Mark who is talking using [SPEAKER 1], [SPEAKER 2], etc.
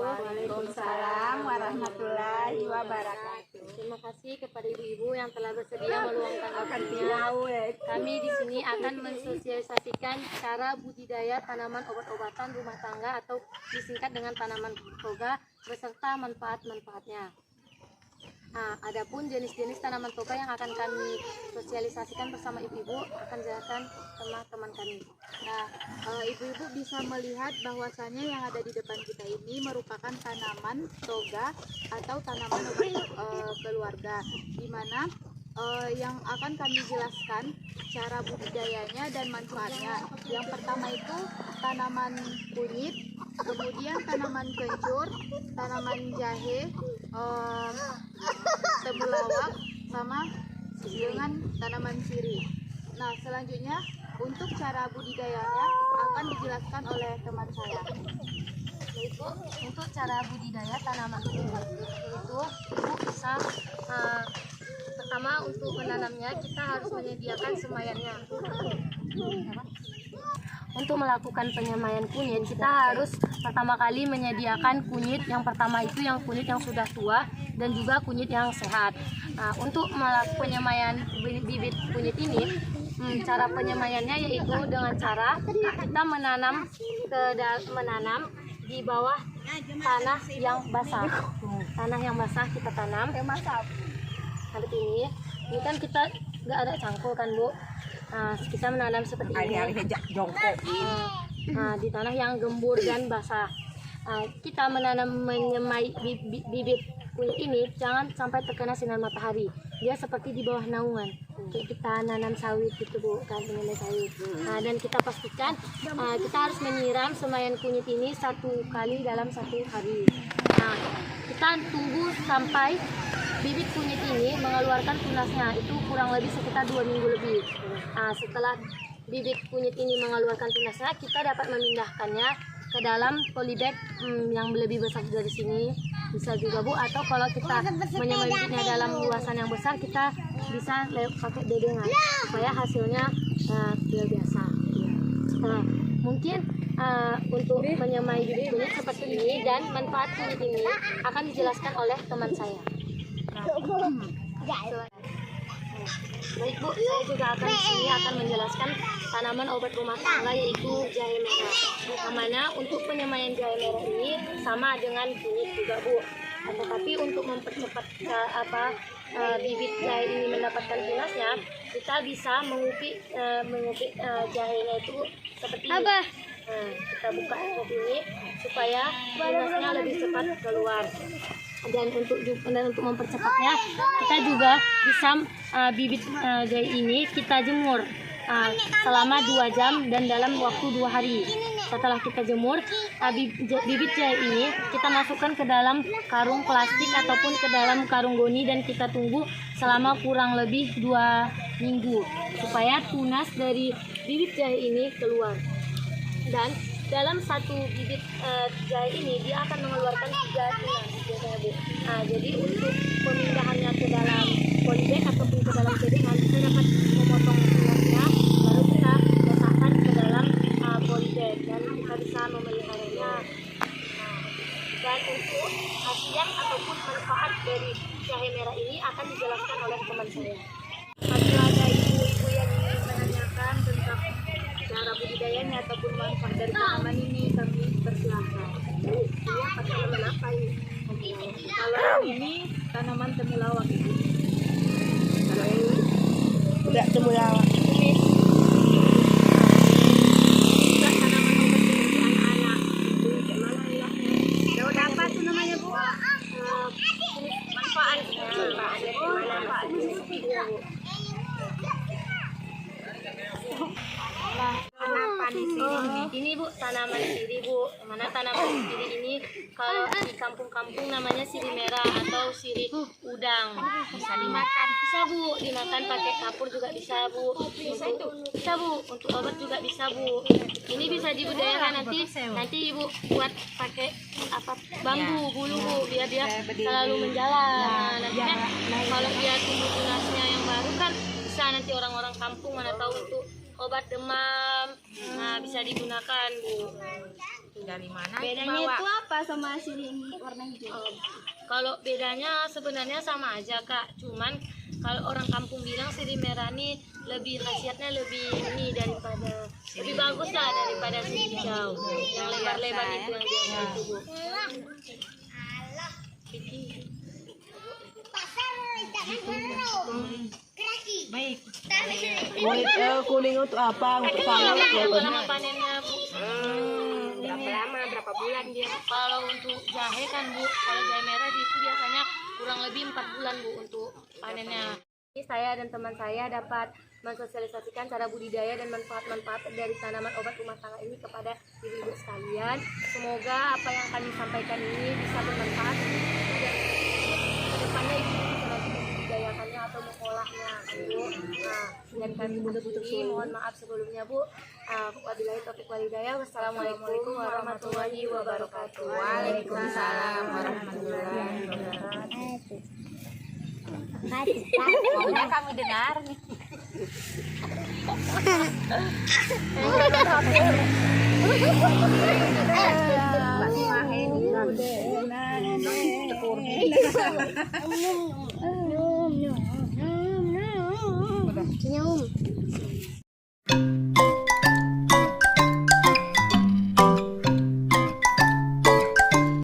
[SPEAKER 1] Waalaikumsalam warahmatullahi wabarakatuh.
[SPEAKER 2] Terima kasih kepada ibu-ibu yang telah bersedia meluangkan waktunya. Kami di sini akan mensosialisasikan cara budidaya tanaman obat-obatan rumah tangga atau disingkat dengan tanaman toga beserta manfaat-manfaatnya. Nah, adapun jenis-jenis tanaman toga yang akan kami sosialisasikan bersama ibu-ibu akan jelaskan teman-teman kami.
[SPEAKER 1] Nah, ibu-ibu bisa melihat bahwasannya yang ada di depan kita ini merupakan tanaman toga atau tanaman obat keluarga, di mana yang akan kami jelaskan cara budidayanya dan manfaatnya. Yang pertama itu tanaman kunyit, kemudian tanaman kencur, tanaman jahe, temulawak, sama dengan tanaman sirih. Nah, selanjutnya untuk cara budidayanya akan dijelaskan oleh teman saya.
[SPEAKER 2] Yaitu untuk cara budidaya tanaman itu ibu bisa pertama untuk menanamnya kita harus menyediakan semaiannya. Untuk melakukan penyemaian kunyit kita harus pertama kali menyediakan kunyit. Yang pertama itu yang kunyit yang sudah tua dan juga kunyit yang sehat. Nah, untuk melakukan penyemaian bibit kunyit ini, cara penyemaiannya yaitu dengan cara kita menanam di bawah tanah yang basah. Tanah yang basah kita tanam. Seperti ini. Ini kan kita nggak ada cangkul kan, Bu. Nah, kita menanam seperti ini. Nah, di tanah yang gembur dan basah. Nah, kita menyemai bibit kunyit ini jangan sampai terkena sinar matahari. Dia seperti di bawah naungan. Kayak kita nanam sawit gitu, Bu, kan, menyemai sawit. Nah, dan kita pastikan kita harus menyiram semaian kunyit ini 1 kali dalam 1 hari. Nah, kita tunggu sampai bibit kunyit ini mengeluarkan tunasnya, itu kurang lebih sekitar 2 minggu lebih. Nah, setelah bibit kunyit ini mengeluarkan tunasnya, kita dapat memindahkannya ke dalam polybag yang lebih besar dari sini, bisa juga, Bu. Atau kalau kita menyemai bibitnya dalam luasan yang besar, kita bisa pakai bedengan supaya hasilnya luar biasa. Nah, mungkin untuk menyemai bibit kunyit seperti ini dan manfaat kunyit ini akan dijelaskan oleh teman saya. Baik, Bu, saya juga akan menjelaskan tanaman obat rumah tangga yaitu jahe merah. Yang mana untuk penyemaian jahe merah ini sama dengan kunyit juga, Bu. Tetapi untuk mempercepat bibit jahe ini mendapatkan tunasnya, kita bisa mengupik jahenya itu seperti ini. Nah, kita buka seperti ini supaya tunasnya lebih cepat keluar. Dan untuk mempercepatnya, kita juga bisa bibit jahe ini kita jemur selama 2 jam dan dalam waktu 2 hari. Setelah kita jemur, bibit jahe ini kita masukkan ke dalam karung plastik ataupun ke dalam karung goni dan kita tunggu selama kurang lebih 2 minggu supaya tunas dari bibit jahe ini keluar. Dan dalam 1 bibit jahe ini dia akan mengeluarkan 3 tunas. Nah, jadi untuk pemindahannya ke dalam polybag ataupun ke dalam bedengan, kita dapat memotong tunasnya, lalu kita letakkan ke dalam polybag dan kita bisa memeliharanya. Dan untuk khasiat ataupun manfaat dari jahe merah ini akan dijelaskan oleh teman saya. Apabila ada ibu-ibu yang ingin menanyakan tentang cara budidayanya ataupun manfaat dari tanaman ini, kami persilahkan. Iya, tanaman apa ini? Kalau ini tanaman temulawak, Ibu. Kalau ini tidak temulawak. Ini tanaman obat untuk anak-anak. Daun apa itu namanya, Bu? Manfaat. Nah, tanaman di sini Ini Bu, tanaman sirih Bu. Mana tanaman sirih ini kalau di kampung-kampung namanya sirih merah atau sirih udang. Bisa dimakan. Bisa Bu, dimakan pakai kapur juga bisa Bu. Bisa Bu, untuk obat juga bisa Bu. Ini bisa dibudidayakan nanti Ibu buat pakai apa bambu bulu Bu, biar dia selalu menjalar. Nanti kan kalau dia tumbuh tunasnya yang baru kan bisa nanti orang-orang kampung mana tahu untuk obat demam, nah bisa digunakan Bu.
[SPEAKER 3] Dari mana?
[SPEAKER 4] Bedanya itu apa sama sirih ini warna hijau?
[SPEAKER 2] Kalau bedanya sebenarnya sama aja Kak, cuman kalau orang kampung bilang sirih merah ini lebih khasiatnya lebih ini daripada lebih bagus lah daripada sirih hijau. Yang lebar-lebar itu yang biasa itu Bu.
[SPEAKER 3] Baik. Kuning untuk apa? Untuk panen.
[SPEAKER 2] Lama panennya Bu. Berapa lama? Berapa bulan dia? Kalau untuk jahe kan Bu, kalau jahe merah itu biasanya kurang lebih 4 bulan Bu untuk panennya. Ini saya dan teman saya dapat mensosialisasikan cara budidaya dan manfaat-manfaat dari tanaman obat rumah tangga ini kepada ibu-ibu sekalian. Semoga apa yang kami sampaikan ini bisa bermanfaat dan kedepannya ibu bisa nanti membudidayakannya atau mengolahnya Bu. Nah, dan kami ini mohon maaf sebelumnya Bu. Wabillahi taufiq wal hidayah. Wassalamualaikum warahmatullahi wabarakatuh.
[SPEAKER 3] Waalaikumsalam warahmatullahi wabarakatuh.
[SPEAKER 4] Maunya kami dengar nih.